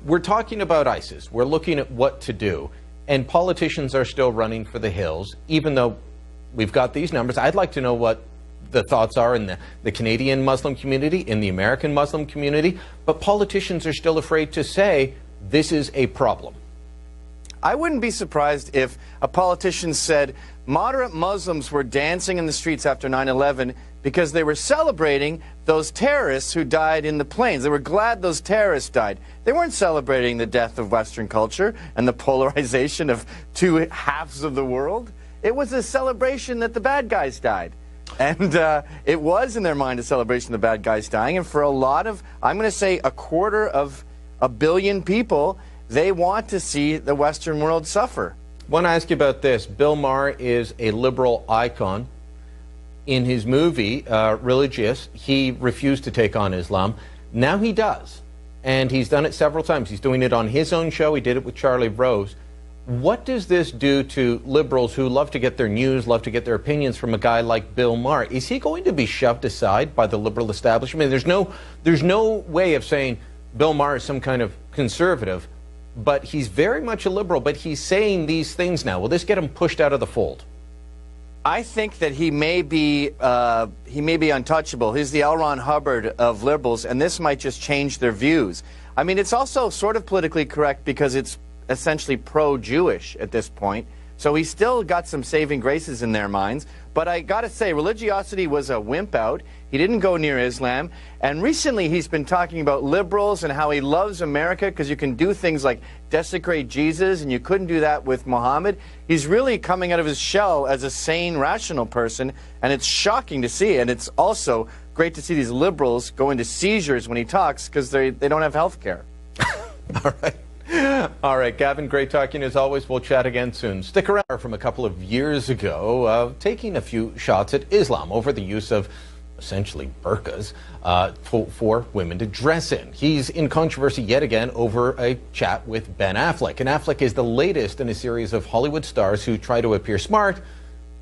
we're talking about ISIS. We're looking at what to do. And politicians are still running for the hills, even though we've got these numbers. I'd like to know what the thoughts are in the Canadian Muslim community, in the American Muslim community. But politicians are still afraid to say this is a problem. I wouldn't be surprised if a politician said moderate Muslims were dancing in the streets after 9/11 because they were celebrating those terrorists who died in the planes. They were glad those terrorists died. They weren't celebrating the death of Western culture and the polarization of two halves of the world. It was a celebration that the bad guys died. And it was in their mind a celebration of the bad guys dying. And for a lot of, I'm going to say a quarter of a billion people, they want to see the Western world suffer. I want to ask you about this. Bill Maher is a liberal icon. In his movie, Religious, he refused to take on Islam. Now he does. And he's done it several times. He's doing it on his own show. He did it with Charlie Rose. What does this do to liberals who love to get their news, love to get their opinions from a guy like Bill Maher? Is he going to be shoved aside by the liberal establishment? There's no way of saying Bill Maher is some kind of conservative, but he's very much a liberal, but he's saying these things now. Will this get him pushed out of the fold? I think that he may be untouchable. He's the L. Ron Hubbard of liberals, and this might just change their views. I mean, it's also sort of politically correct because it's essentially pro-Jewish at this point. So he's still got some saving graces in their minds. But I got to say, religiosity was a wimp out. He didn't go near Islam. And recently he's been talking about liberals and how he loves America because you can do things like desecrate Jesus, and you couldn't do that with Muhammad. He's really coming out of his shell as a sane, rational person, and it's shocking to see. And it's also great to see these liberals go into seizures when he talks because they don't have health care. All right. All right, Gavin, great talking as always. We'll chat again soon. Stick around. From a couple of years ago, taking a few shots at Islam over the use of essentially burqas for women to dress in. He's in controversy yet again over a chat with Ben Affleck. And Affleck is the latest in a series of Hollywood stars who try to appear smart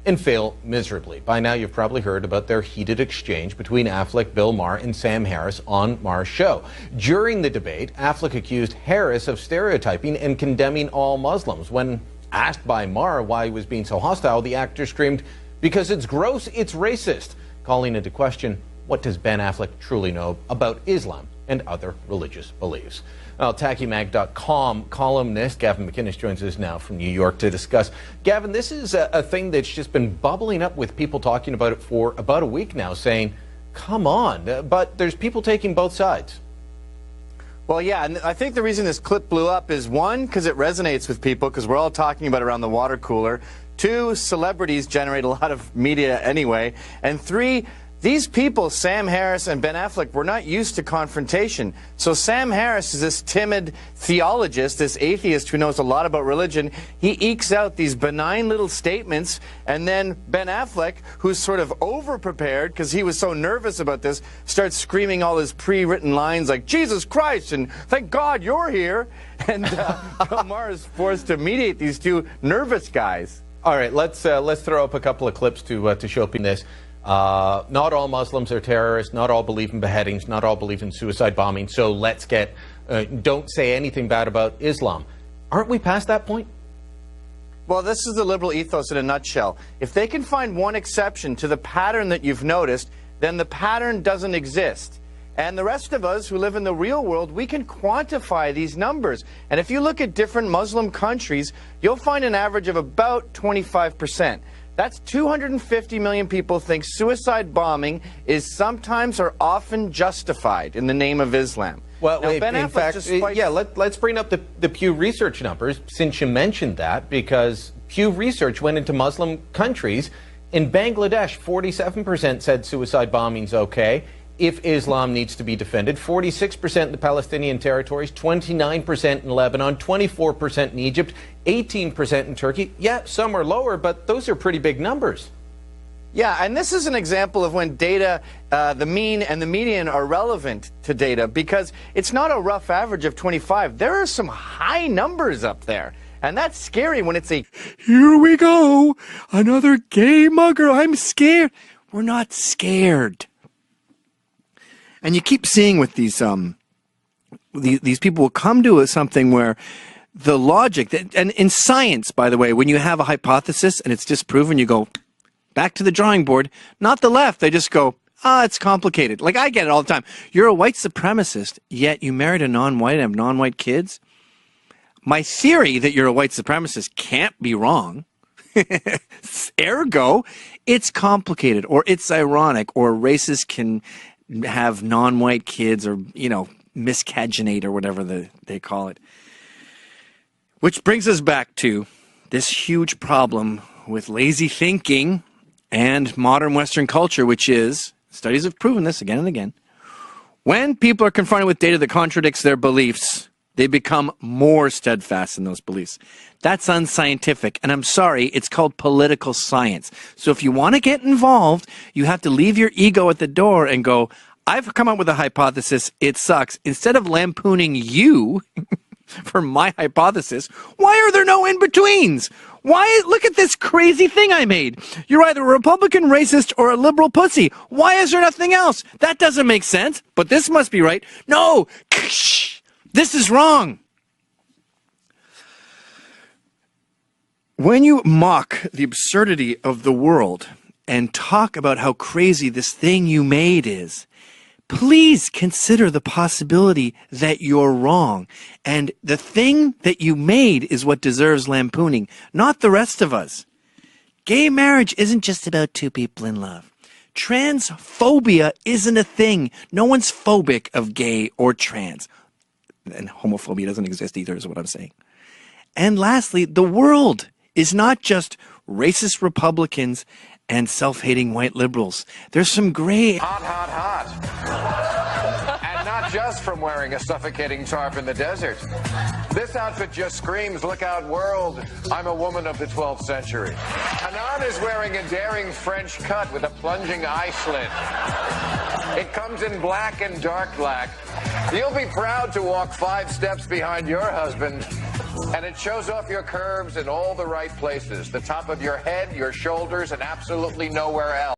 and fail miserably. By now, you've probably heard about their heated exchange between Affleck, Bill Maher, and Sam Harris on Maher's show. During the debate, Affleck accused Harris of stereotyping and condemning all Muslims. When asked by Maher why he was being so hostile, the actor screamed, "Because it's gross, it's racist," calling into question, what does Ben Affleck truly know about Islam and other religious beliefs? Well, TackyMag.com columnist Gavin Mcinnes joins us now from New York to discuss. Gavin, this is a thing that's just been bubbling up with people talking about it for about a week now, saying, come on, but there's people taking both sides. Well, yeah, and I think the reason this clip blew up is, one, because it resonates with people, because we're all talking about it around the water cooler. Two, celebrities generate a lot of media anyway. And three, these people, Sam Harris and Ben Affleck, were not used to confrontation. So Sam Harris is this timid theologist, this atheist who knows a lot about religion. He ekes out these benign little statements, and then Ben Affleck, who's sort of over-prepared because he was so nervous about this, starts screaming all his pre-written lines like, "Jesus Christ," and "Thank God you're here." And Bill Maher is forced to mediate these two nervous guys. All right, let's throw up a couple of clips to show people this. Not all Muslims are terrorists. Not all believe in beheadings. Not all believe in suicide bombing. So let's don't say anything bad about Islam. Aren't we past that point? Well, this is the liberal ethos in a nutshell. If they can find one exception to the pattern that you've noticed, then the pattern doesn't exist. And the rest of us who live in the real world, we can quantify these numbers. And if you look at different Muslim countries, you'll find an average of about 25%. That's 250 million people think suicide bombing is sometimes or often justified in the name of Islam. Well, now, in fact, yeah, let's bring up the Pew Research numbers, since you mentioned that, because Pew Research went into Muslim countries. In Bangladesh, 47% said suicide bombing's okay if Islam needs to be defended. 46% in the Palestinian territories, 29% in Lebanon, 24% in Egypt, 18% in Turkey. Yeah, some are lower, but those are pretty big numbers. Yeah, and this is an example of when data, the mean and the median are relevant to data, because it's not a rough average of 25. There are some high numbers up there. And that's scary when it's here we go, another gay mugger, I'm scared. We're not scared. And you keep seeing with these these people will come to something where the logic, and in science, by the way, when you have a hypothesis and it's disproven, you go back to the drawing board. Not the left. They just go, it's complicated. Like, I get it all the time. You're a white supremacist, yet you married a non-white and have non-white kids. My theory that you're a white supremacist can't be wrong. Ergo, it's complicated, or it's ironic, or racists can have non-white kids, or, miscaginate, or whatever they call it. Which brings us back to this huge problem with lazy thinking and modern Western culture, which is, studies have proven this again and again, when people are confronted with data that contradicts their beliefs, they become more steadfast in those beliefs. That's unscientific, and I'm sorry, it's called political science. So if you want to get involved, you have to leave your ego at the door and go, I've come up with a hypothesis, it sucks. Instead of lampooning you for my hypothesis, why are there no in-betweens? Look at this crazy thing I made. You're either a Republican racist or a liberal pussy. Why is there nothing else? That doesn't make sense, but this must be right. No, this is wrong. When you mock the absurdity of the world and talk about how crazy this thing you made is, please consider the possibility that you're wrong. And the thing that you made is what deserves lampooning, not the rest of us. Gay marriage isn't just about two people in love. Transphobia isn't a thing. No one's phobic of gay or trans. And homophobia doesn't exist either, is what I'm saying. And lastly, the world is not just racist Republicans and self-hating white liberals. There's some gray... Hot, hot, hot. And not just from wearing a suffocating tarp in the desert. This outfit just screams, look out world, I'm a woman of the 12th century. Hanan is wearing a daring French cut with a plunging eye slit. It comes in black and dark black. You'll be proud to walk 5 steps behind your husband, and it shows off your curves in all the right places. The top of your head, your shoulders, and absolutely nowhere else.